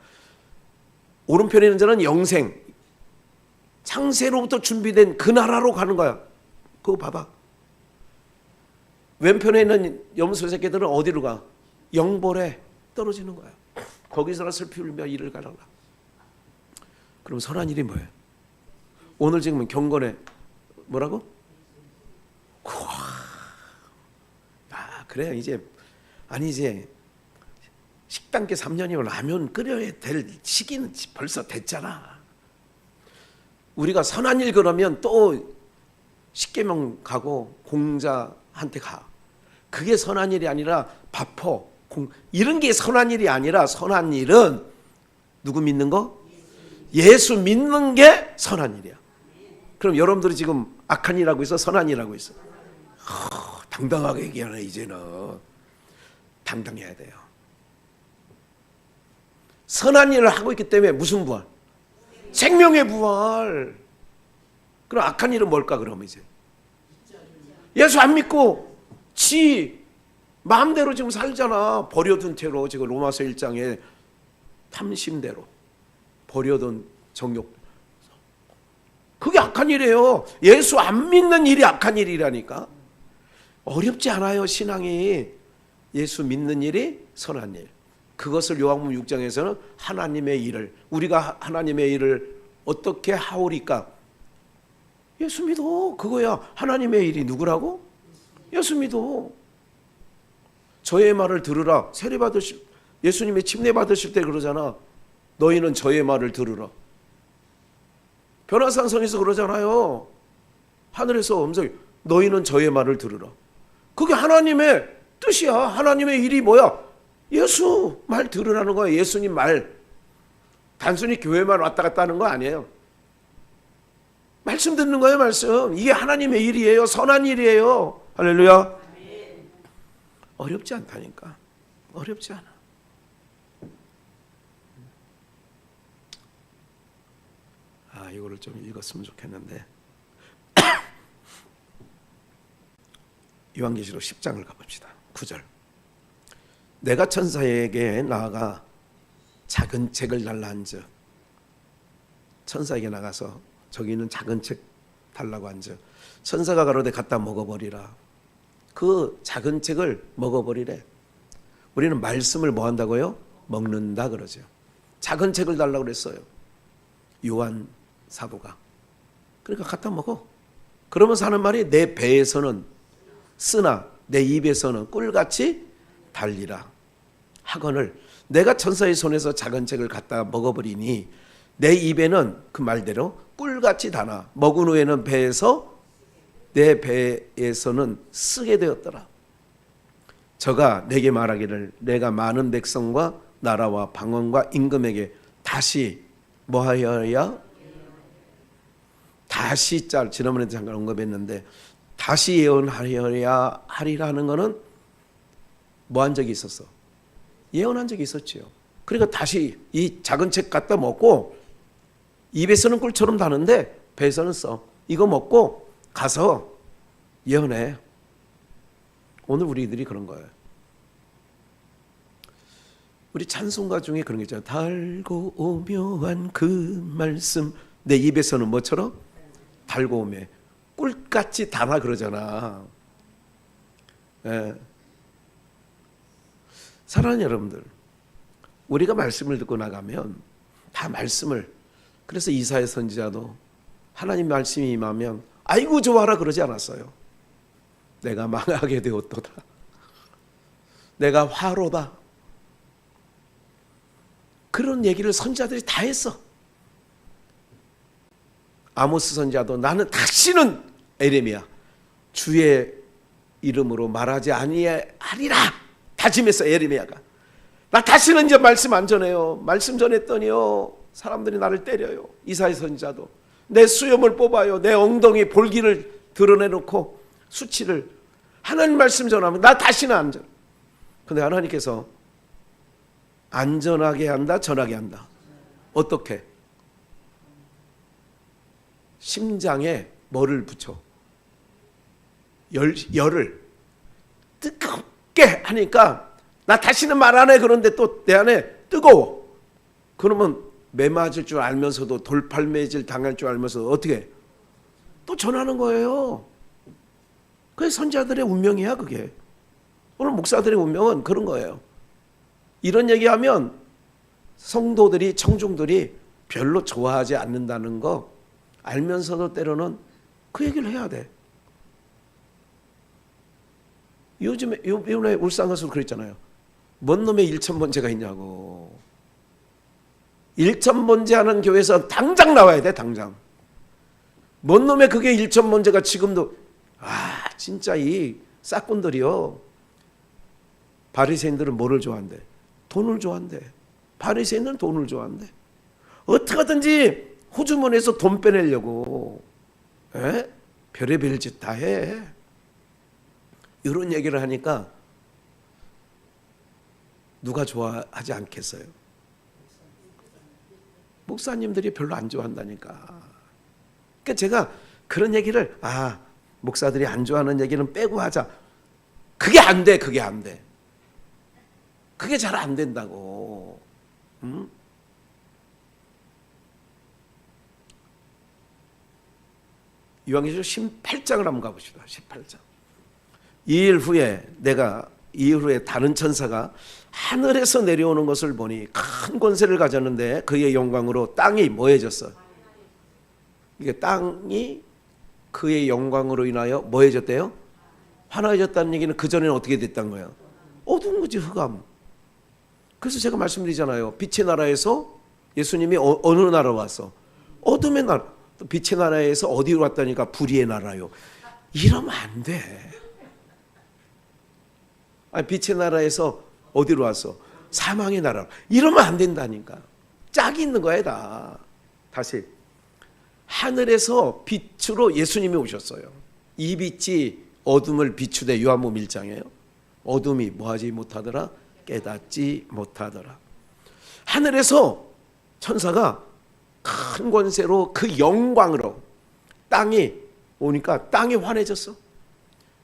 오른편에 있는 자는 영생, 창세로부터 준비된 그 나라로 가는 거야. 그거 봐봐. 왼편에 있는 염소 새끼들은 어디로 가? 영벌에 떨어지는 거야. 거기서나 슬피 울며 이를 가라라. 그럼 선한 일이 뭐예요? 오늘 지금 경건에 뭐라고? 우와. 아, 그래 이제 식당계 3년이면 라면 끓여야 될 시기는 벌써 됐잖아. 우리가 선한 일 그러면 또 십계명 가고 공자한테 가. 그게 선한 일이 아니라 바포 이런 게 선한 일이 아니라 선한 일은 누구 믿는 거? 예수 믿는 게 선한 일이야. 그럼 여러분들이 지금 악한 일하고 있어? 선한 일하고 있어? 당당하게 얘기하네. 이제는 당당해야 돼요. 선한 일을 하고 있기 때문에 무슨 부활? 생명의 부활. 그럼 악한 일은 뭘까? 그러면 이제 예수 안 믿고 지 마음대로 지금 살잖아. 버려둔 채로 지금 로마서 1장에 탐심대로 버려둔 정욕. 그게 악한 일이에요. 예수 안 믿는 일이 악한 일이라니까. 어렵지 않아요. 신앙이. 예수 믿는 일이 선한 일. 그것을 요한복음 6장에서는 하나님의 일을, 우리가 하나님의 일을 어떻게 하오리까? 예수 믿어. 그거야. 하나님의 일이 누구라고? 예수 믿어. 저의 말을 들으라. 세례 받으실, 예수님이 침례 받으실 때 그러잖아. 너희는 저의 말을 들으라. 변화산성에서 그러잖아요. 하늘에서 음성이 너희는 저의 말을 들으라. 그게 하나님의 뜻이야. 하나님의 일이 뭐야? 예수 말 들으라는 거야. 예수님 말. 단순히 교회만 왔다 갔다 하는 거 아니에요. 말씀 듣는 거예요. 말씀. 이게 하나님의 일이에요. 선한 일이에요. 할렐루야. 어렵지 않다니까. 어렵지 않아. 이거를 좀 읽었으면 좋겠는데 요한계시록 10장을 가봅시다. 9절. 내가 천사에게 나아가 작은 책을 달라 한즉, 천사에게 나가서 저기 있는 작은 책 달라고 한즉 천사가 가로되 갖다 먹어버리라. 그 작은 책을 먹어버리래. 우리는 말씀을 뭐 한다고요? 먹는다 그러죠. 작은 책을 달라고 그랬어요. 요한 사도가. 그러니까 갖다 먹어. 그러면서 하는 말이 내 배에서는 쓰나 내 입에서는 꿀같이 달리라 하거늘 내가 천사의 손에서 작은 책을 갖다 먹어버리니 내 입에는 그 말대로 꿀같이 다나 먹은 후에는 배에서 내 배에서는 쓰게 되었더라. 저가 내게 말하기를 내가 많은 백성과 나라와 방언과 임금에게 다시 뭐하여야? 다시 지난번에도 잠깐 언급했는데 다시 예언하여야 하리라는 것은 뭐 한 적이 있었어? 예언한 적이 있었지요. 그러니까 다시 이 작은 책 갖다 먹고 입에서는 꿀처럼 다는데 배에서는 써. 이거 먹고 가서 예언해. 오늘 우리들이 그런 거예요. 우리 찬송가 중에 그런 게 있잖아요. 달고 오묘한 그 말씀. 내 입에서는 뭐처럼? 달고 오며 꿀같이 달아 그러잖아. 예. 사랑하는 여러분들, 우리가 말씀을 듣고 나가면 다 말씀을, 그래서 이사야 선지자도 하나님 말씀이 임하면 아이고 좋아라 그러지 않았어요. 내가 망하게 되었도다. 내가 화로다. 그런 얘기를 선지자들이 다 했어. 아모스 선지자도 나는 다시는 에레미야 주의 이름으로 말하지 아니하리라 다짐했어. 에레미야가 나 다시는 이제 말씀 안 전해요. 말씀 전했더니요 사람들이 나를 때려요. 이사야 선지자도 내 수염을 뽑아요. 내 엉덩이 볼기를 드러내놓고 수치를. 하나님 말씀 전하면 나 다시는 안 전. 근데 하나님께서 안전하게 한다, 전하게 한다. 어떻게? 심장에 뭐를 붙여? 열을 곱게 하니까 나 다시는 말 안 해. 그런데 또 내 안에 뜨거워. 그러면 매 맞을 줄 알면서도 돌팔매질 당할 줄 알면서 어떻게 해? 또 전하는 거예요. 그게 선지자들의 운명이야 그게. 오늘 목사들의 운명은 그런 거예요. 이런 얘기하면 성도들이 청중들이 별로 좋아하지 않는다는 거 알면서도 때로는 그 얘기를 해야 돼. 요즘에 이번에 울산 가서 그랬잖아요. 뭔 놈의 일천번제가 있냐고. 일천번제하는 교회에서 당장 나와야 돼. 당장. 뭔 놈의 그게 일천번제가 지금도 진짜 이 싹꾼들이요. 바리새인들은 뭐를 좋아한대? 돈을 좋아한대. 바리새인들은 돈을 좋아한대. 어떻게 하든지 호주머니에서 돈 빼내려고 별의별 짓 다 해. 이런 얘기를 하니까 누가 좋아하지 않겠어요? 목사님들이 별로 안 좋아한다니까. 그러니까 제가 그런 얘기를 목사들이 안 좋아하는 얘기는 빼고 하자. 그게 안 돼. 그게 안 돼. 그게 잘 안 된다고. 요한계시록 18장을 한번 가봅시다. 18장. 2일 후에 다른 천사가 하늘에서 내려오는 것을 보니 큰 권세를 가졌는데 그의 영광으로 땅이 뭐해졌어? 이게 땅이 그의 영광으로 인하여 뭐해졌대요? 환화해졌다는 얘기는 그전에는 어떻게 됐다는 거예요? 어두운 거지, 흑암. 그래서 제가 말씀드리잖아요. 빛의 나라에서 예수님이 어느 나라 왔어? 어둠의 나라. 빛의 나라에서 어디로 왔다니까? 불의의 나라요. 이러면 안 돼. 빛의 나라에서 어디로 왔어? 사망의 나라. 이러면 안 된다니까. 짝이 있는 거야 다. 다시. 하늘에서 빛으로 예수님이 오셨어요. 이 빛이 어둠을 비추되 요한복음 1장이에요. 어둠이 뭐하지 못하더라? 깨닫지 못하더라. 하늘에서 천사가 큰 권세로 그 영광으로 땅이 오니까 땅이 환해졌어.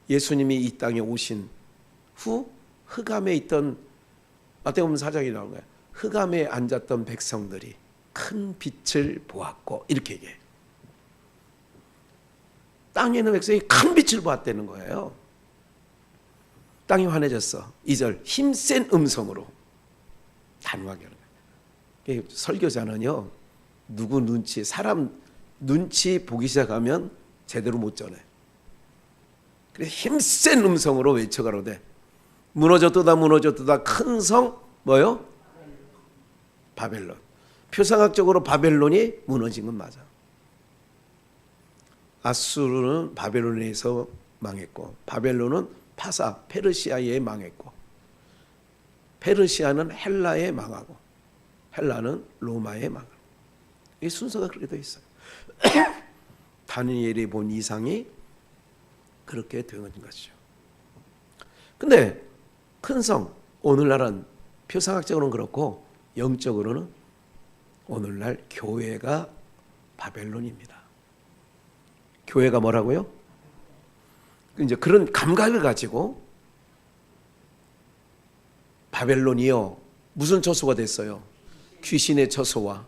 예수님이 이 땅에 오신 후 흑암에 있던 마태복음 4장이 나온 거야. 흑암에 앉았던 백성들이 큰 빛을 보았고 이렇게 얘기해. 땅에 있는 백성이 큰 빛을 보았다는 거예요. 땅이 환해졌어. 2절 힘센 음성으로 단호하게 하는 거예요. 설교자는요. 누구 눈치, 사람 눈치 보기 시작하면 제대로 못 전해. 그래서 힘센 음성으로 외쳐가로되 무너졌도다 무너졌도다 큰 성 뭐요? 바벨론. 표상학적으로 바벨론이 무너진 건 맞아. 아수르는 바벨론에서 망했고 바벨론은 파사 페르시아에 망했고 페르시아는 헬라에 망하고 헬라는 로마에 망하고 이 순서가 그렇게 되어 있어요. 다니엘이 본 이상이 그렇게 된 것이죠. 근데 큰 성, 오늘날은 표상학적으로는 그렇고 영적으로는 오늘날 교회가 바벨론입니다. 교회가 뭐라고요? 이제 그런 감각을 가지고 바벨론이요 무슨 처소가 됐어요? 귀신의 처소와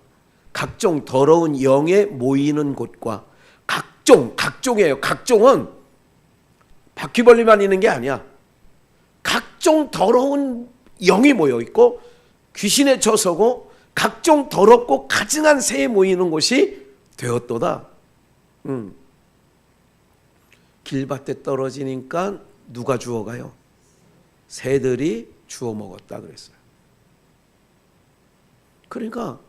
각종 더러운 영에 모이는 곳과 각종이에요. 각종은 바퀴벌레만 있는 게 아니야. 각종 더러운 영이 모여 있고 귀신의 처소고 각종 더럽고 가증한 새에 모이는 곳이 되었도다. 길밭에 떨어지니까 누가 주워가요? 새들이 주워 먹었다 그랬어요. 그러니까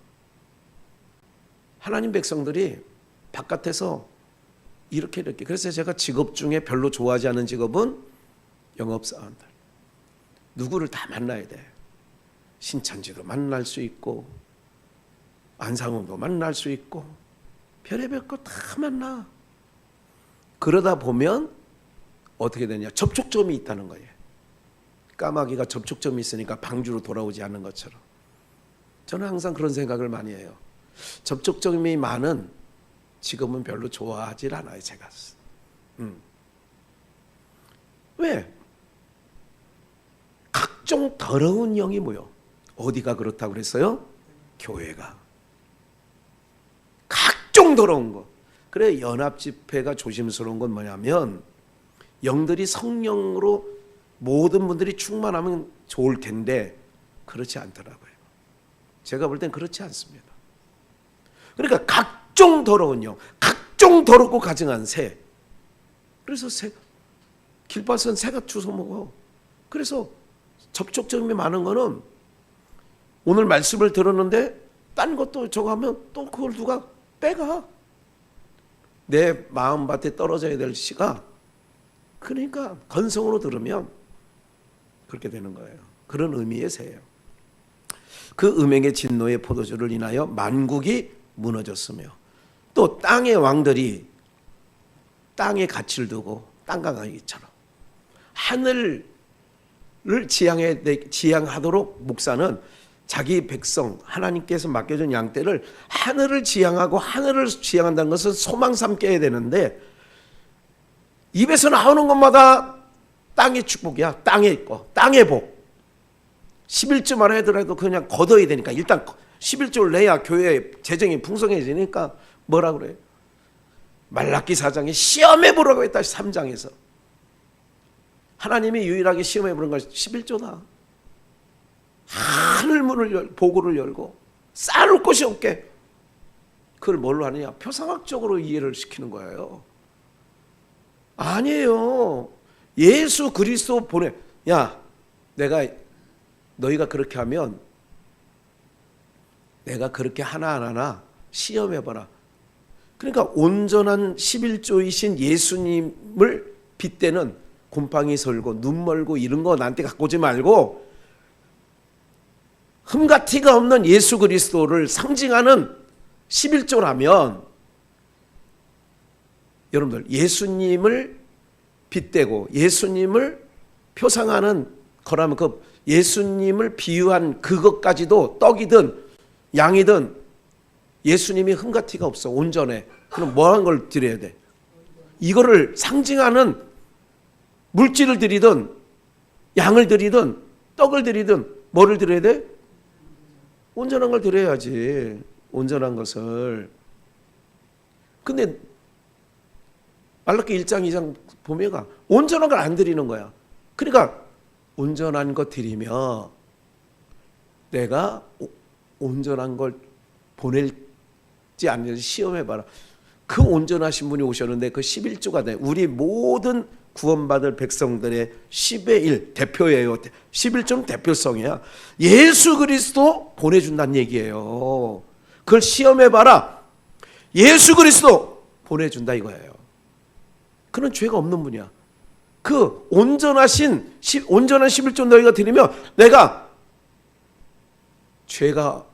하나님 백성들이 바깥에서 이렇게 그래서 제가 직업 중에 별로 좋아하지 않은 직업은 영업사원들. 누구를 다 만나야 돼. 신천지도 만날 수 있고 안상홍도 만날 수 있고 별의별 거 다 만나. 그러다 보면 어떻게 되냐? 접촉점이 있다는 거예요. 까마귀가 접촉점이 있으니까 방주로 돌아오지 않는 것처럼. 저는 항상 그런 생각을 많이 해요. 접촉점이 많은 직업은 별로 좋아하지 않아요. 제가. 왜? 각종 더러운 영이 모여. 어디가 그렇다고 그랬어요? 교회가. 각종 더러운 거. 그래 연합집회가 조심스러운 건 뭐냐면 영들이 성령으로 모든 분들이 충만하면 좋을 텐데 그렇지 않더라고요. 제가 볼 땐 그렇지 않습니다. 그러니까 각종 더러운 영, 각종 더럽고 가증한 새. 그래서 길바선 새가 주워 먹어. 그래서 접촉점이 많은 거는 오늘 말씀을 들었는데 딴 것도 저거 하면 또 그걸 누가 빼가. 내 마음밭에 떨어져야 될 씨가 그러니까 건성으로 들으면 그렇게 되는 거예요. 그런 의미의 새예요. 그 음행의 진노의 포도주를 인하여 만국이 무너졌으며 또 땅의 왕들이 땅에 가치를 두고 땅강아지처럼 하늘을 지향하도록 목사는 자기 백성 하나님께서 맡겨준 양떼를 하늘을 지향하고 하늘을 지향한다는 것은 소망 삼게 되는데 입에서 나오는 것마다 땅의 축복이야. 땅의 거, 땅의 복. 11조만 하더라도 그냥 걷어야 되니까 일단 11조를 내야 교회 재정이 풍성해지니까 뭐라 그래요? 말라기 4장에 시험해 보라고 했다. 3장에서 하나님이 유일하게 시험해 보는 건 11조다. 하늘문을 보고를 열고 쌓을 곳이 없게. 그걸 뭘로 하느냐? 표상학적으로 이해를 시키는 거예요. 아니에요. 예수 그리스도 보내. 야, 내가 너희가 그렇게 하면 내가 그렇게 하나하나 시험해봐라. 그러니까 온전한 11조이신 예수님을 빗대는 곰팡이 설고 눈 멀고 이런 거 나한테 갖고 오지 말고 흠과 티가 없는 예수 그리스도를 상징하는 11조라면 여러분들 예수님을 빗대고 예수님을 표상하는 거라면 그 예수님을 비유한 그것까지도 떡이든 양이든 예수님이 흠과 티가 없어 온전해. 그럼 뭐한 걸 드려야 돼? 이거를 상징하는 물질을 드리든 양을 드리든 떡을 드리든 뭐를 드려야 돼? 온전한 걸 드려야지. 온전한 것을. 근데 말라기 1장 2장 보면 온전한 걸 안 드리는 거야. 그러니까 온전한 거 드리며 내가 온전한 걸 보낼지 않는지 시험해봐라. 그 온전하신 분이 오셨는데 그 11조가 돼. 우리 모든 구원받을 백성들의 10의 1 대표예요. 11조는 대표성이야. 예수 그리스도 보내준다는 얘기예요. 그걸 시험해봐라. 예수 그리스도 보내준다 이거예요. 그런 죄가 없는 분이야. 그 온전한 11조 너희가 드리면 내가 죄가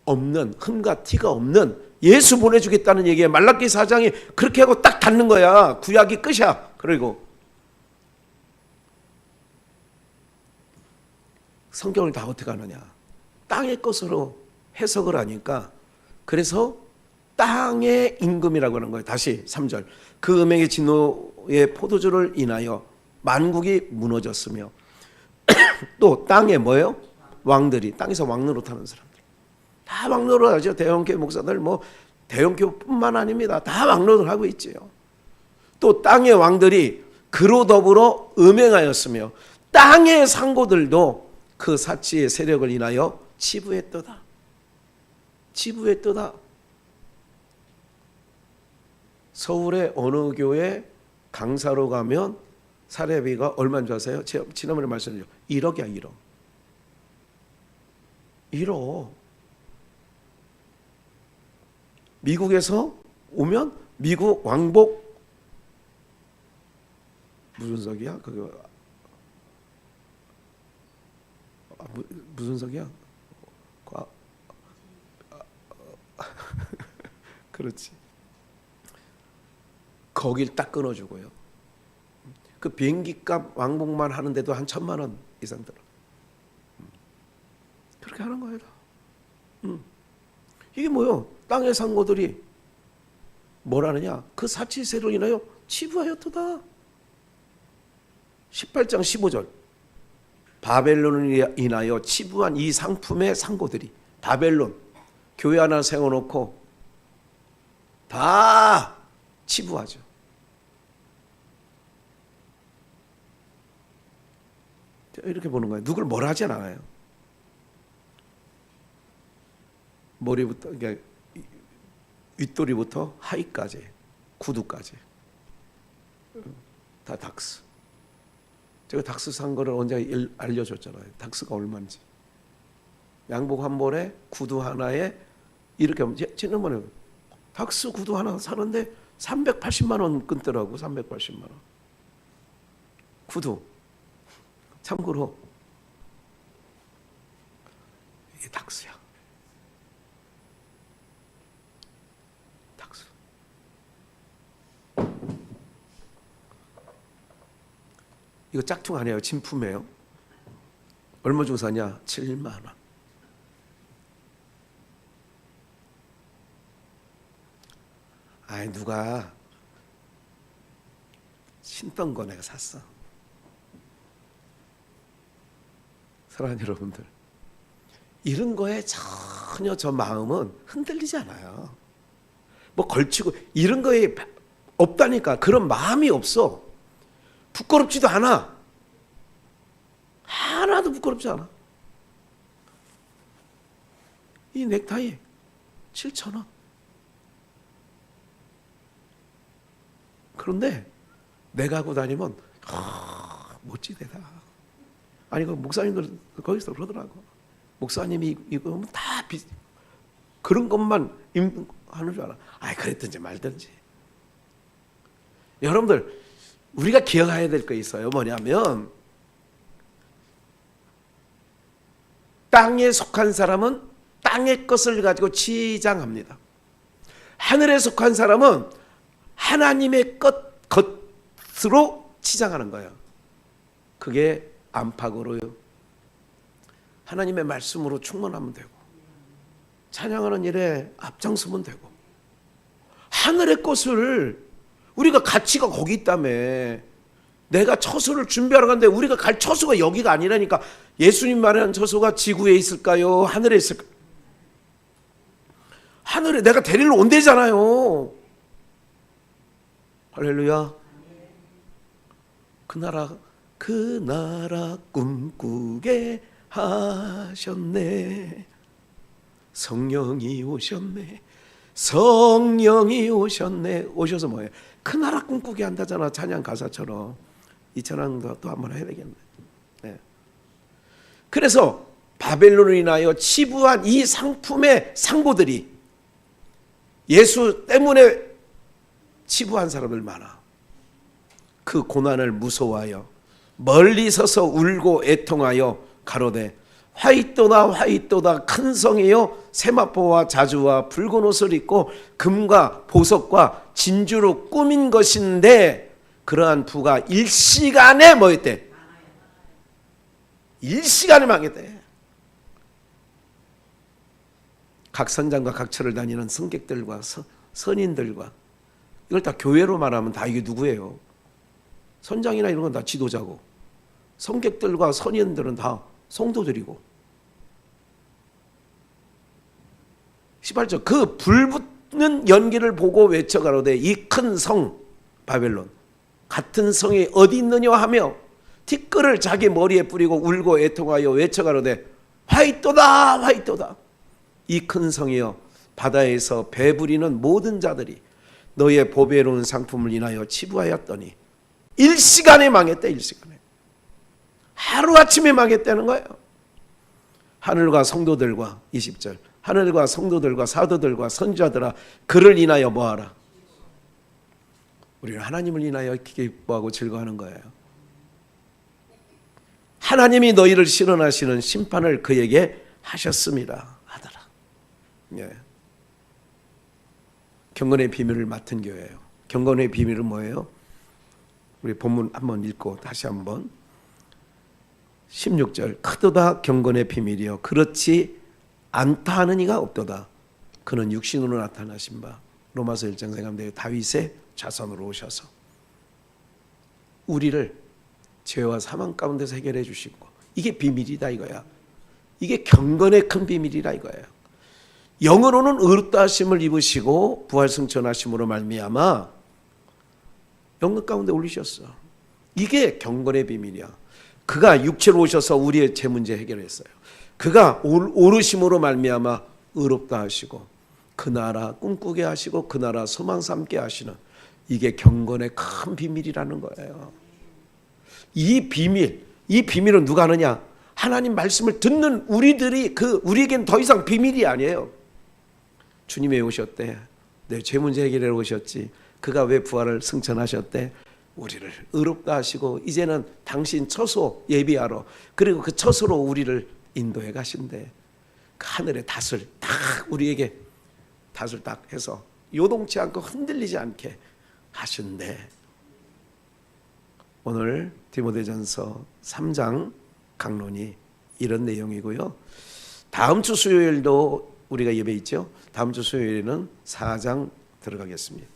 없는 흠과 티가 없는 예수 보내주겠다는 얘기에 말라기 4장이 그렇게 하고 딱 닫는 거야. 구약이 끝이야. 그리고 성경을 다 어떻게 하느냐? 땅의 것으로 해석을 하니까 그래서 땅의 임금이라고 하는 거예요. 다시 3절. 그 음행의 진노의 포도주를 인하여 만국이 무너졌으며 또 땅에 뭐예요? 왕들이 땅에서 왕노릇하는 사람들 다 왕노릇하죠. 대형교회 목사들 뭐 대형교회뿐만 아닙니다. 다 왕노릇을 하고 있지요. 또 땅의 왕들이 그로 더불어 음행하였으며 땅의 상고들도 그 사치의 세력을 인하여 치부했도다. 치부했도다. 서울의 어느 교회 강사로 가면 사례비가 얼마인 줄 아세요? 제가 지난번에 말씀드렸죠. 1억이야 1억. 1억. 미국에서 오면 미국 왕복 무슨 석이야? 그거 무슨 석이야? 그렇지. 거길 딱 끊어주고요. 그 비행기값 왕복만 하는데도 한 1,000만 원 이상 들어. 그렇게 하는 거예요. 이게 뭐요? 땅의 상고들이 뭐라느냐? 그 사치세로 인하여 치부하였도다. 18장 15절 바벨론을 인하여 치부한 이 상품의 상고들이, 바벨론 교회 하나 세워놓고 다 치부하죠. 이렇게 보는 거예요. 누굴 뭐라 하진 않아요. 머리부터, 그러니까 윗도리부터 하의까지, 구두까지 다 닥스. 제가 닥스 산 거를 언제 알려줬잖아요. 닥스가 얼마인지. 양복 한 벌에 구두 하나에 이렇게 하면 지난번에 닥스 구두 하나 사는데 380만 원 끊더라고. 380만 원. 구두. 참고로 이게 닥스야. 닥스. 이거 짝퉁 아니에요. 진품이에요. 얼마 주고 사냐? 7만 원. 아이, 누가 신던 거 내가 샀어. 사랑하는 여러분들, 이런 거에 전혀 저 마음은 흔들리지 않아요. 뭐 걸치고 이런 거에 없다니까. 그런 마음이 없어. 부끄럽지도 않아. 하나도 부끄럽지 않아. 이 넥타이 7,000원. 그런데 내가 하고 다니면 멋지대다. 아니, 그 목사님들 거기서 그러더라고. 목사님이 이거 다 그런 것만 하는 줄 알아. 아이, 그랬든지 말든지. 여러분들, 우리가 기억해야 될 거 있어요. 뭐냐면 땅에 속한 사람은 땅의 것을 가지고 치장합니다. 하늘에 속한 사람은 하나님의 것으로 치장하는 거예요. 그게 안팎으로요. 하나님의 말씀으로 충만하면 되고, 찬양하는 일에 앞장서면 되고, 하늘의 것을 우리가 가치가 거기 있다며. 내가 처소를 준비하러 갔는데 우리가 갈 처소가 여기가 아니라니까. 예수님 말하는 처소가 지구에 있을까요? 하늘에 있을까요? 하늘에 내가 데리러 온대잖아요. 할렐루야. 그 나라 꿈꾸게 하셨네. 성령이 오셨네. 성령이 오셨네. 오셔서 뭐예요? 그 나라 꿈꾸게 한다잖아. 찬양 가사처럼. 이 찬양도 또 한번 해야 되겠네. 네. 그래서 바벨론으로 인하여 치부한 이 상품의 상고들이, 예수 때문에 치부한 사람들 많아. 그 고난을 무서워하여 멀리 서서 울고 애통하여 가로되 화이또다 화이또다 큰 성이요 세마포와 자주와 붉은 옷을 입고 금과 보석과 진주로 꾸민 것인데 그러한 부가 일시간에 뭐였대? 일시간에 망했대. 각 선장과 각 처를 다니는 승객들과 선인들과, 이걸 다 교회로 말하면 다 이게 누구예요? 선장이나 이런 건 다 지도자고, 성객들과 선인들은 다 성도들이고. 18절, 그 불붙는 연기를 보고 외쳐가로되 이 큰 성 바벨론 같은 성이 어디 있느냐 하며 티끌을 자기 머리에 뿌리고 울고 애통하여 외쳐가로되 화이또다 화이또다. 이 큰 성이여 바다에서 배부리는 모든 자들이 너의 보배로운 상품을 인하여 치부하였더니 일시간에 망했다. 일시간에. 하루아침에 망했다는 거예요. 하늘과 성도들과 20절 하늘과 성도들과 사도들과 선지자들아 그를 인하여 뭐하라. 우리는 하나님을 인하여 기뻐하고 즐거워하는 거예요. 하나님이 너희를 실현하시는 심판을 그에게 하셨습니다 하더라. 예. 경건의 비밀을 맡은 교회예요. 경건의 비밀은 뭐예요? 우리 본문 한번 읽고 다시 한번 16절 크도다 경건의 비밀이요 그렇지 않다 하는 이가 없도다. 그는 육신으로 나타나신 바 로마서 1장 생각하면 다윗의 자손으로 오셔서 우리를 죄와 사망 가운데서 해결해 주시고 이게 비밀이다 이거야. 이게 경건의 큰 비밀이라 이거예요. 영으로는 의롭다 하심을 입으시고 부활 승천하심으로 말미암아 영광 가운데 올리셨어. 이게 경건의 비밀이야. 그가 육체로 오셔서 우리의 제 문제 해결했어요. 그가 오르심으로 말미암아 의롭다 하시고 그 나라 꿈꾸게 하시고 그 나라 소망 삼게 하시는, 이게 경건의 큰 비밀이라는 거예요. 이 비밀은 누가 아느냐? 하나님 말씀을 듣는 우리들이, 우리에겐 더 이상 비밀이 아니에요. 주님이 오셨대. 내 죄 문제 해결해 오셨지. 그가 왜 부활을 승천하셨대? 우리를 의롭다 하시고 이제는 당신 처소 예비하러, 그리고 그 처소로 우리를 인도해 가신대. 그 하늘의 닷을 딱 우리에게 닷을 딱 해서 요동치 않고 흔들리지 않게 하신대. 오늘 디모데전서 3장 강론이 이런 내용이고요. 다음 주 수요일도 우리가 예배 있죠. 다음 주 수요일에는 4장 들어가겠습니다.